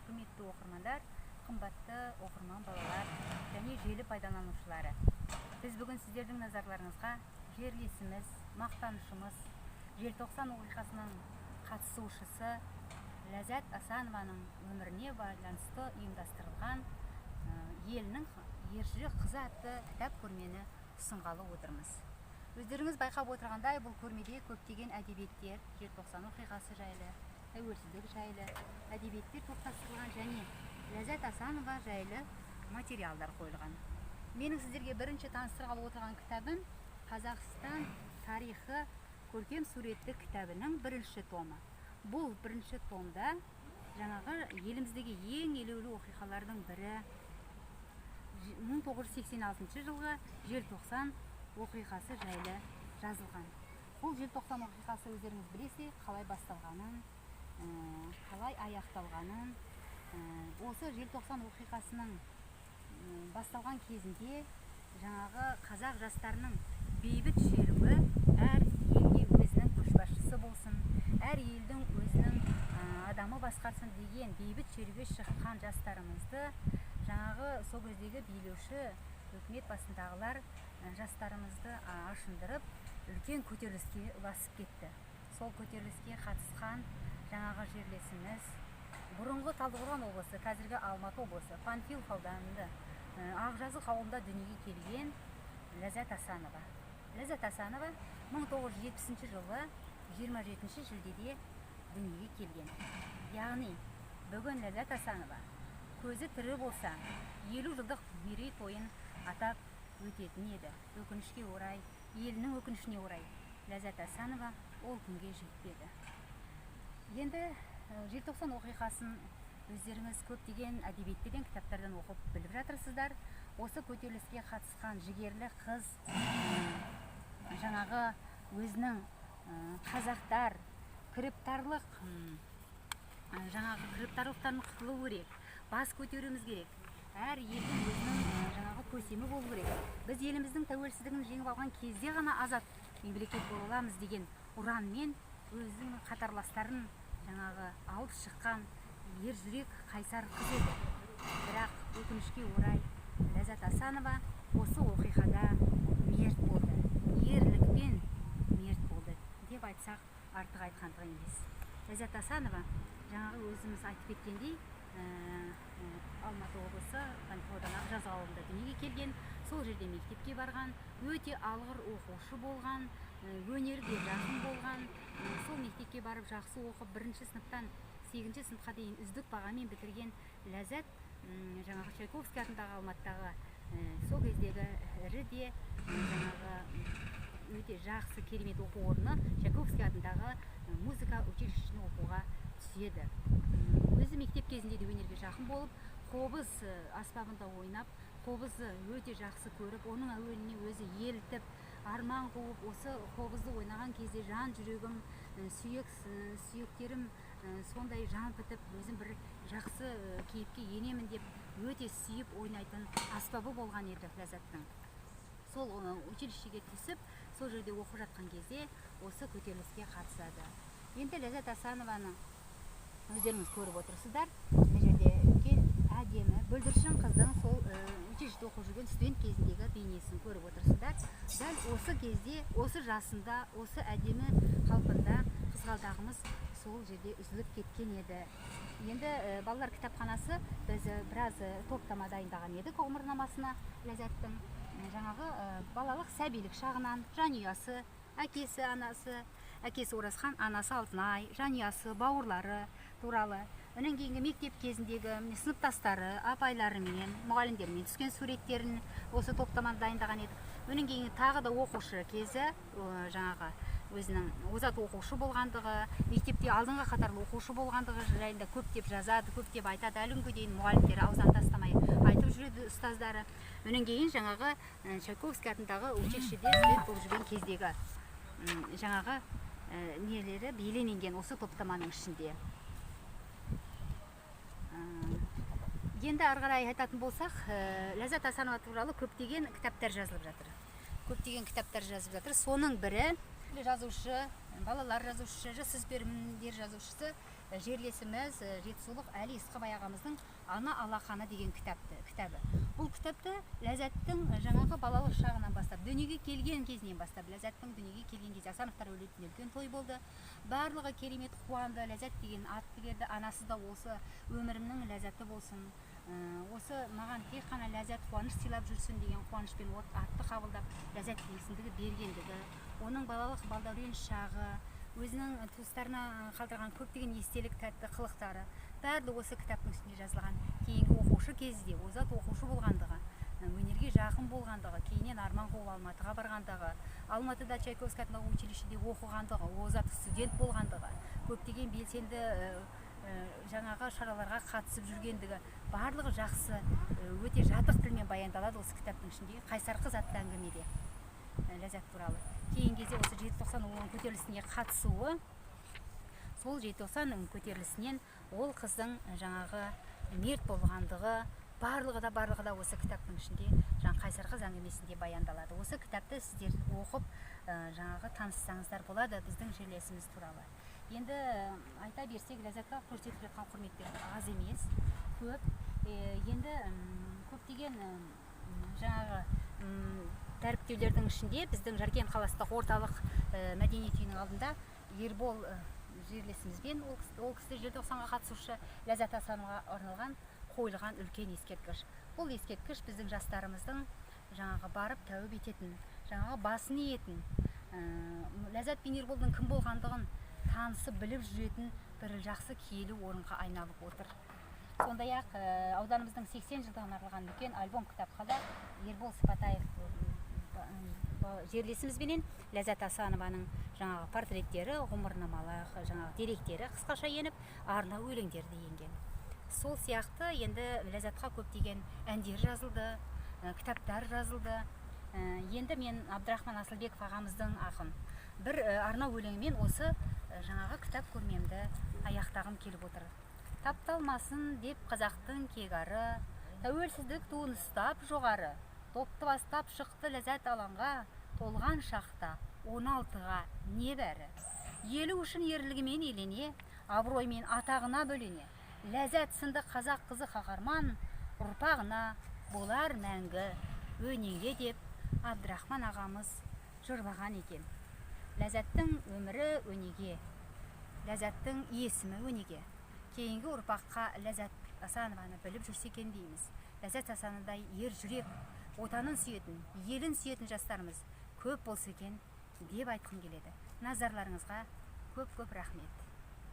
құрметті оқырмандар, қымбатты оқырман балалар және желі пайдаланушылары. Біз бүгін сіздердің назарларыңызға жерлесіміз, мақтанышымыз, желтоқсан оқиғасының қатысушысы Ләззат Асанованың өміріне байланысты ұйымдастырылған елінің ержүрек қызы атты кітап көрмені ұсынғалы отырмыз. Өздеріңіз байқап отырғандай, бұл көрмеде көптеген әдебиеттер, желтоқсан оқиғасы жайлы, тәуелсіздік жайлы әдебиеттер топтастырылған және Ләззат Асанова жайлы материалдар қойылған. Менің сіздерге бірінші таныстырғалы отырған кітабым Қазақстан тарихы көркем суретті кітабының бірінші томы. Бұл бірінші томда жаңағы еліміздегі ең елеулі оқиғалардың бірі 1986 жылғы желтоқсан оқиғасы жайлы жазылған. Бұл желтоқсан оқиғасы өздеріңіз білесіздер, қалай басталғанын, қалай аяқталғанын. Осы желтоқсан оқиғасының басталған кезінде жаңағы қазақ жастарының бейбіт шеруі әр елге өзінің көшбасшысы болсын, әр елдің өзінің адамы басқарсын деген бейбіт шеруге шыққан жастарымызды жаңағы сол кездегі билеуші үкімет басындағылар жастарымызды ашындырып, үлкен көтеріліске ұласып кетті. Сол көтеріліске қатысқан жаңағы жерлесіміз бұрынғы Талдықорған облысы, қазіргі Алматы облысы, Панфилов ауданында Ақжазық ауылында дүниеге келген Ләззат Асанова. Ләззат Асанова 1970 жылы 27 шілдеде дүниеге келген. Яғни бүгін Ләззат Асанова көзі тірі болса 50 жылдық мерейтойын атап өтетін еді. Өкінішке орай, елінің өкінішіне орай, Ләззат Асанова ол күнге жетпеді. Енді желтоқсан оқиғасын өздеріңіз көптеген әдебиеттерден, кітаптардан оқып біліп жатырсыздар. Осы көтеріліске қатысқан жігерлі қыз жаңағы өзінің қазақтар кіріптарлық кіріптарлықтарын құтылу керек, бас көтеруіміз керек. Әр елдің өзінің жаңағы көсемі болу керек. Біз еліміздің тәуелсіздігін жеңіп алған кезде ғана азат мемлекет бола аламыз деген ұранмен өзінің қатарластарын жаңағы алып шыққан ержүрек қайсар қыз еді. Бірақ өкінішке орай Ләззат Асанова осы оқиғада мерт болды. Ерлікпен мерт болды деп айтсақ артық айтқандық емес. Ләззат Асанова жаңағы өзіміз айтып кеткендей Алматы облысы Ақжазық ауылында дүниеге келген, сол жерде мектепке барған, өте алғыр оқушы болған, өнерге жақын болған, сол мектепке барып жақсы оқып, 1-ші сыныптан 8-ші сыныпқа дейін үздік бағамен бітірген Ләззат жаңағы Чайковский атындағы Алматыдағы сол кездегі ірі де жаңағы өте жақсы керемет оқу орны Чайковский атындағы музыка училищесіне оқуға түседі. Өзі мектеп кезінде де өнерге жақын болып, қобыз аспабында ойнап, қобызды өте жақсы көріп, оның әуеніне өзі елітіп, арман қуып, осы қобызды ойнаған кезде жан жүрегім, сүйектерім сондай жан бітіп, өзім бір жақсы кейіпке енемін деп өте сүйіп ойнайтын аспабы болған еді Ләззаттың. Сол училищеге түсіп, сол жерде оқып жатқан кезде осы көтеріліске қатысады. Енді Ләззат Асанованы өздеріңіз көріп отырсыздар. Мына жерде үлкен әдемі бүлдіршін қыздың сол училищеде оқып жүрген студент кезіндегі бейнесін көріп отырсыздар. Дәл осы кезде, осы жасында, осы әдемі қалпында қызғалдағымыз сол жерде үзіліп кеткен еді. Енді балалар кітапханасы біз біраз топтама дайындаған едік ғұмырнамасына Ләззаттың. Жаңағы балалық сәбилік шағынан жанұясы, әкесі, анасы, әкесі Оразхан, анасы Алтынай, жанұясы, бауырлары туралы, онан кейінгі мектеп кезіндегі сыныптастары, апайларымен, мұғалімдермен түскен суреттерін осы топтаманы дайындаған едік. Онан кейін тағы да оқушы кезі жаңағы өзінің озат оқушы болғандығы, мектепте алдыңғы қатарлы оқушы болғандығы жайында көптеп жазады, көптеп айтады. Әлі күнге дейін мұғалімдері аузынан тастамай айтып жүреді ұстаздары. Онан кейін жаңағы Чайковский атындағы училищеде студент болып жүрген кездегі жаңағы нелері бейнеленген осы топтаманың ішінде. Енді ары қарай айтатын болсақ, Ләззат Асанова туралы көптеген кітаптар жазылып жатыр. Соның бірі жазушы, балалар жазушысы, жасөспірімдер жазушысы жерлесіміз жетісулық Әли Исқабай ағамыздың Ана алақаны деген кітабы. Бұл кітапты Ләззаттың жаңағы балалық шағынан бастап, дүниеге келген кезінен бастап, Ләззаттың дүниеге келген кезде Асановтар өлетін үлкен той болды. Барлығы керемет қуанды. Ләззат деген атты берді. Анасы да осы өмірімнің ләззаты болсын, осы маған тек қана ләззат, қуаныш сыйлап жүрсін деген қуанышпен атты қабылдап, Ләззат есімдігі бергендігі, оның балалық балдәурен шағы, өзінің туыстарына қалдырған көптеген естелік тәтті қылықтары бәрі осы кітаптың ішінде жазылған. Кейінгі оқушы кезде озат оқушы болғандығы, өнерге жақын болғандығы, кейіннен арман қуып Алматыға барғандығы, Алматыда Чайковский атындағы училищеде оқығандығы, озат студент болғандығы, көптеген белсенді жаңағы шараларға қатысып жүргендігі, барлығы жақсы, өте жатық тілмен баяндалады осы кітаптың ішінде. Қайсар қыз атты әңгімеде Ләззат туралы. Кейін кезде осы 790 көтерілісіне қатысуы, сол 790 көтерілісінен ол қыздың жаңағы мерт болғандығы, барлығы да осы кітаптың ішінде Қайсар қыз әңгімесінде баяндалады. Осы кітапты сіздер оқып жаңағы таныссаңыздар болады біздің жерлесіміз туралы. Енді айта берсек, Ләззатқа көрсетіліп жатқан құрметтер аз емес, көп. Енді көптеген жаңағы дәріптеулердің ішінде біздің Жаркент қаласындағы орталық мәдениет үйінің алдында Ербол жерлесімізбен, ол кісі желтоқсанға қатысушы, Ләззат Асановаға арналған қойылған үлкен ескерткіш. Бұл ескерткіш біздің жастарымыздың жаңағы барып тәуіп ететін, жаңағы басын иетін, Ләззат пен Ерболдың кім болғандығын танысып біліп жүретін бір жақсы киелі орынға айналып отыр. Сондай-ақ ауданымыздың 80 жылдығына арналған үлкен альбом кітапханада Ербол Сыпатаев жерлесімізбенен Ләззат Асанованың жаңағы портреттері, ғұмырнамалар, жаңағы деректері қысқаша еніп, арнау өлеңдері енген. Сол сияқты енді Ләззатқа көптеген әндер жазылды, кітаптар жазылды. Енді мен Абдрахман Асылбеков ағамыздың ақын бір арнау өлеңімен осы жаңағы кітап көрмемді аяқтағым келіп отыр. Тапталмасын деп қазақтың кегары, тәуелсіздік туын ұстап жоғары, топты бастап шықты Ләззат алаңға, толған шақта 16-ға небәрі. Елі үшін ерлігімен елене, абыроймен атағына бөлене, Ләззат сынды қазақ қызы қаһарман, ұрпағына болар мәңгі өнеге деп Абдрахман ағамыз жырлаған екен. Ләззаттың өмірі өнеге, Ләззаттың есімі өнеге. Кейінгі ұрпаққа Ләззат Асанованы біліп жүрсе екен дейміз. Ләззат Асановадай ер жүрек, отанын сүйетін, елін сүйетін жастарымыз көп болса екен деп айтқым келеді. Назарларыңызға көп рахмет.